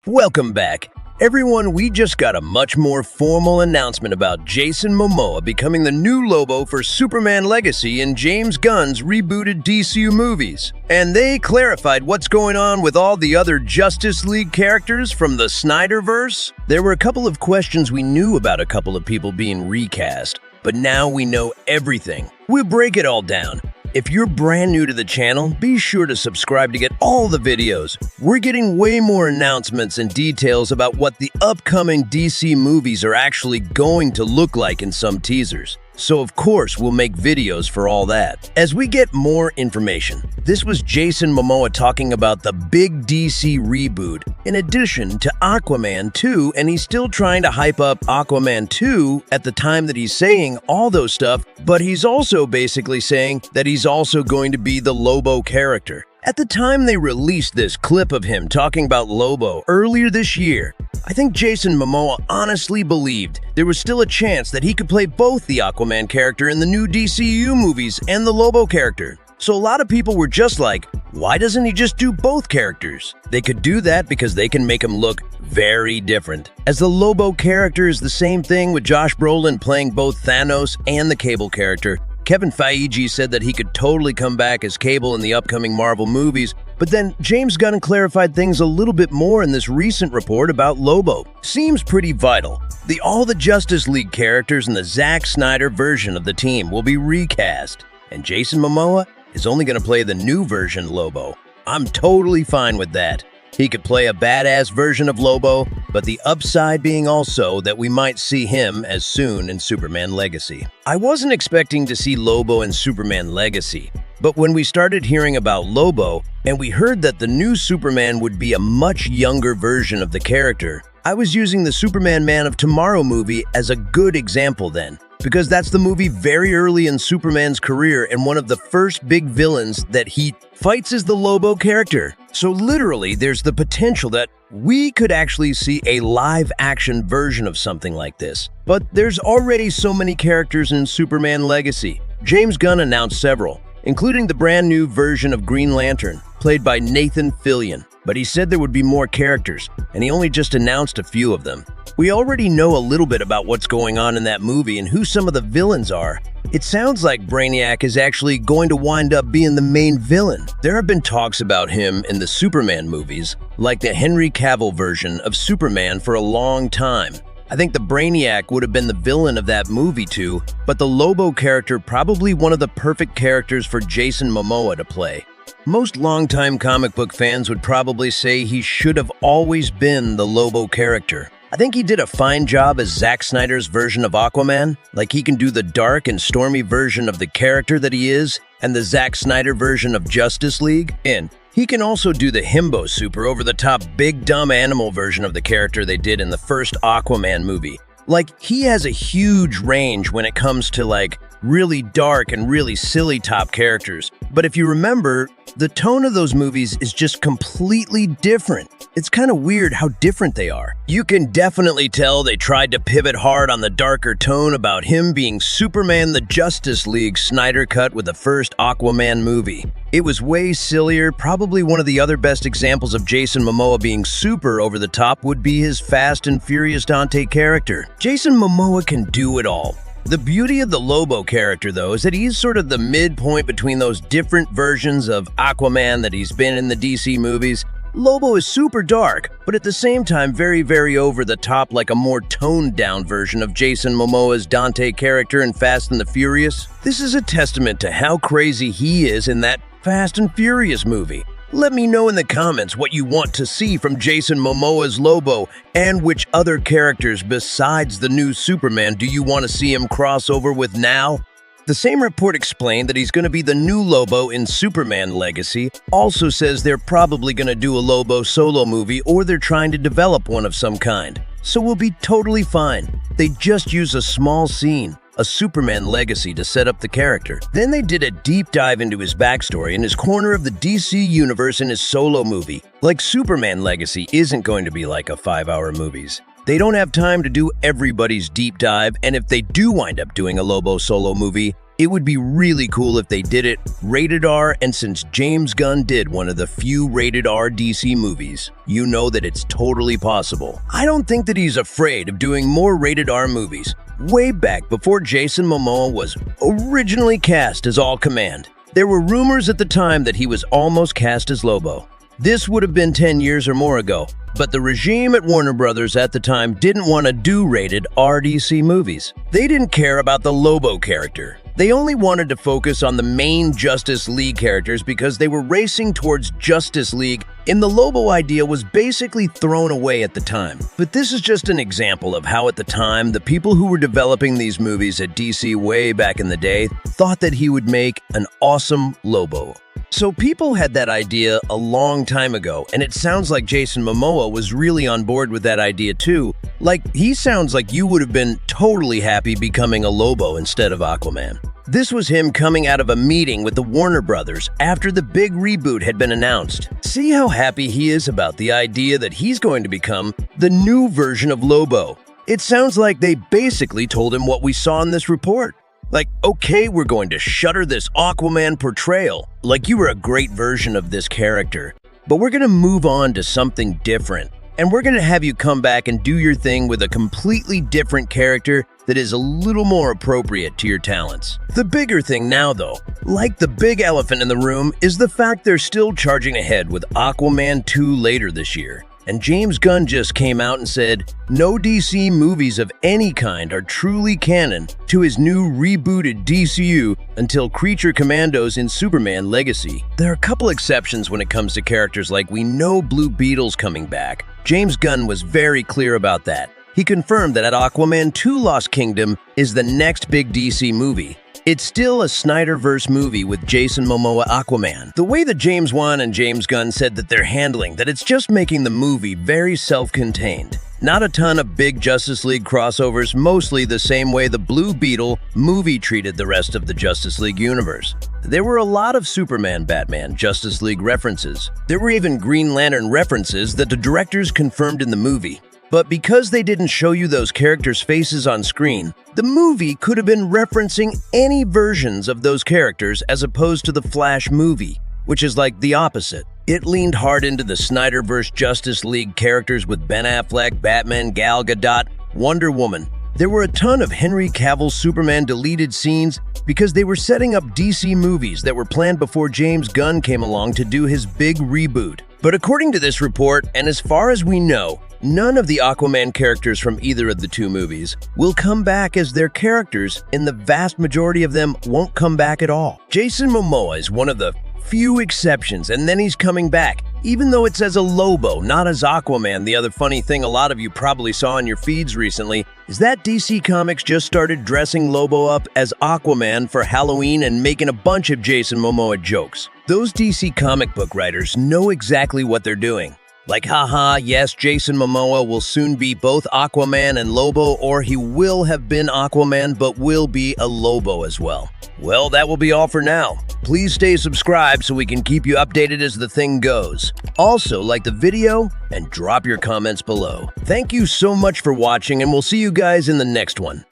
Welcome back. Everyone, we just got a much more formal announcement about Jason Momoa becoming the new Lobo for Superman Legacy in James Gunn's rebooted DCU movies. And they clarified what's going on with all the other Justice League characters from the Snyderverse. There were a couple of questions we knew about a couple of people being recast, but now we know everything. We'll break it all down. If you're brand new to the channel, be sure to subscribe to get all the videos. We're getting way more announcements and details about what the upcoming DC movies are actually going to look like in some teasers. So of course, we'll make videos for all that. As we get more information, this was Jason Momoa talking about the big DC reboot, in addition to Aquaman 2, and he's still trying to hype up Aquaman 2 at the time that he's saying all those stuff, but he's also basically saying that he's also going to be the Lobo character. At the time they released this clip of him talking about Lobo earlier this year, I think Jason Momoa honestly believed there was still a chance that he could play both the Aquaman character in the new DCU movies and the Lobo character. So a lot of people were just like, why doesn't he just do both characters? They could do that because they can make him look very different. As the Lobo character is the same thing with Josh Brolin playing both Thanos and the Cable character. Kevin Feige said that he could totally come back as Cable in the upcoming Marvel movies, but then James Gunn clarified things a little bit more in this recent report about Lobo. Seems pretty vital. All the Justice League characters in the Zack Snyder version of the team will be recast, and Jason Momoa is only going to play the new version Lobo. I'm totally fine with that. He could play a badass version of Lobo, but the upside being also that we might see him as soon in Superman Legacy. I wasn't expecting to see Lobo in Superman Legacy, but when we started hearing about Lobo, and we heard that the new Superman would be a much younger version of the character, I was using the Superman Man of Tomorrow movie as a good example then, because that's the movie very early in Superman's career, and one of the first big villains that he fights is the Lobo character. So literally, there's the potential that we could actually see a live-action version of something like this. But there's already so many characters in Superman Legacy. James Gunn announced several, including the brand new version of Green Lantern, played by Nathan Fillion. But he said there would be more characters, and he only just announced a few of them. We already know a little bit about what's going on in that movie and who some of the villains are. It sounds like Brainiac is actually going to wind up being the main villain. There have been talks about him in the Superman movies, like the Henry Cavill version of Superman for a long time. I think the Brainiac would have been the villain of that movie too, but the Lobo character probably one of the perfect characters for Jason Momoa to play. Most longtime comic book fans would probably say he should have always been the Lobo character. I think he did a fine job as Zack Snyder's version of Aquaman, like he can do the dark and stormy version of the character that he is, and the Zack Snyder version of Justice League, and he can also do the himbo super over-the-top big dumb animal version of the character they did in the first Aquaman movie. Like, he has a huge range when it comes to like really dark and really silly top characters. But if you remember, the tone of those movies is just completely different. It's kind of weird how different they are. You can definitely tell they tried to pivot hard on the darker tone about him being Superman the Justice League Snyder cut with the first Aquaman movie. It was way sillier. Probably one of the other best examples of Jason Momoa being super over the top would be his Fast and Furious Dante character. Jason Momoa can do it all. The beauty of the Lobo character, though, is that he's sort of the midpoint between those different versions of Aquaman that he's been in the DC movies. Lobo is super dark, but at the same time very, very over the top, like a more toned down version of Jason Momoa's Dante character in Fast and the Furious. This is a testament to how crazy he is in that Fast and Furious movie. Let me know in the comments what you want to see from Jason Momoa's Lobo, and which other characters besides the new Superman do you want to see him cross over with now? The same report explained that he's going to be the new Lobo in Superman Legacy. Also says they're probably going to do a Lobo solo movie, or they're trying to develop one of some kind. So we'll be totally fine. They just use a small scene, a Superman Legacy, to set up the character. Then they did a deep dive into his backstory and his corner of the DC universe in his solo movie. Like Superman Legacy isn't going to be like a 5-hour movies. They don't have time to do everybody's deep dive, and if they do wind up doing a Lobo solo movie, It would be really cool if they did it rated R, and since James Gunn did one of the few rated R DC movies, you know that it's totally possible. I don't think that he's afraid of doing more rated R movies. Way back before Jason Momoa was originally cast as Aquaman, there were rumors at the time that he was almost cast as Lobo. This would have been 10 years or more ago, but the regime at Warner Brothers at the time didn't want to do rated R DC movies. They didn't care about the Lobo character. They only wanted to focus on the main Justice League characters because they were racing towards Justice League, and the Lobo idea was basically thrown away at the time. But this is just an example of how at the time, the people who were developing these movies at DC way back in the day thought that he would make an awesome Lobo. So people had that idea a long time ago, and it sounds like Jason Momoa was really on board with that idea too. Like, he sounds like you would have been totally happy becoming a Lobo instead of Aquaman. This was him coming out of a meeting with the Warner Brothers after the big reboot had been announced. See how happy he is about the idea that he's going to become the new version of Lobo. It sounds like they basically told him what we saw in this report. Like, okay, we're going to shutter this Aquaman portrayal. Like, you were a great version of this character, but we're going to move on to something different. And we're going to have you come back and do your thing with a completely different character that is a little more appropriate to your talents. The bigger thing now, though, like the big elephant in the room, is the fact they're still charging ahead with Aquaman 2 later this year. And James Gunn just came out and said, no DC movies of any kind are truly canon to his new rebooted DCU until Creature Commandos in Superman Legacy. There are a couple exceptions when it comes to characters, like we know Blue Beetle's coming back. James Gunn was very clear about that. He confirmed that Aquaman 2 Lost Kingdom is the next big DC movie. It's still a Snyderverse movie with Jason Momoa Aquaman. The way that James Wan and James Gunn said that they're handling that, it's just making the movie very self-contained. Not a ton of big Justice League crossovers, mostly the same way the Blue Beetle movie treated the rest of the Justice League universe. There were a lot of Superman, Batman, Justice League references. There were even Green Lantern references that the directors confirmed in the movie. But because they didn't show you those characters' faces on screen, the movie could have been referencing any versions of those characters as opposed to the Flash movie, which is like the opposite. It leaned hard into the Snyderverse Justice League characters with Ben Affleck, Batman, Gal Gadot, Wonder Woman. There were a ton of Henry Cavill Superman deleted scenes because they were setting up DC movies that were planned before James Gunn came along to do his big reboot. But according to this report, and as far as we know, none of the Aquaman characters from either of the two movies will come back as their characters, and the vast majority of them won't come back at all. Jason Momoa is one of the few exceptions, and then he's coming back, even though it's as a Lobo, not as Aquaman. The other funny thing a lot of you probably saw in your feeds recently is that DC Comics just started dressing Lobo up as Aquaman for Halloween and making a bunch of Jason Momoa jokes. Those DC comic book writers know exactly what they're doing. Like, haha, yes, Jason Momoa will soon be both Aquaman and Lobo, or he will have been Aquaman but will be a Lobo as well. Well, that will be all for now. Please stay subscribed so we can keep you updated as the thing goes. Also, like the video and drop your comments below. Thank you so much for watching, and we'll see you guys in the next one.